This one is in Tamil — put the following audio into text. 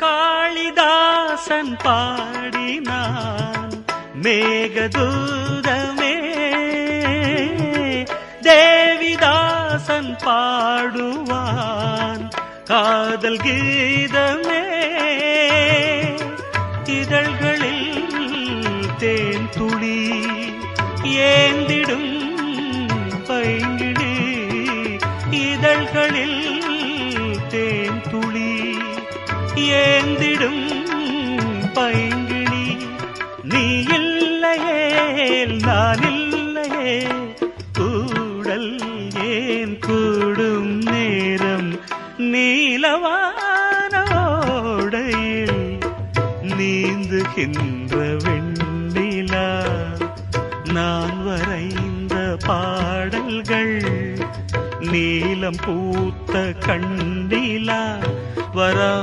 காளிதாசன் பாடினான் மேகதூதமே, தேவிதாசன் பாடுவான் காதல் கீதமே. இதழ்களில் தேன் துளி ஏந்திடும் பைங்கிழி, இதழ்களில் தேன் துளி ஏந்திடும் பைங்கிழி. நீ இல்லையே நான் இல்லையே, கூடல் ஏன் கூடும் நேரம் நீலவானோடையில் நீந்துகின்ற வெண்ணிலா. நான் வரைந்த பாடல்கள் நீலம் பூத்த கண்ணிலா, வரா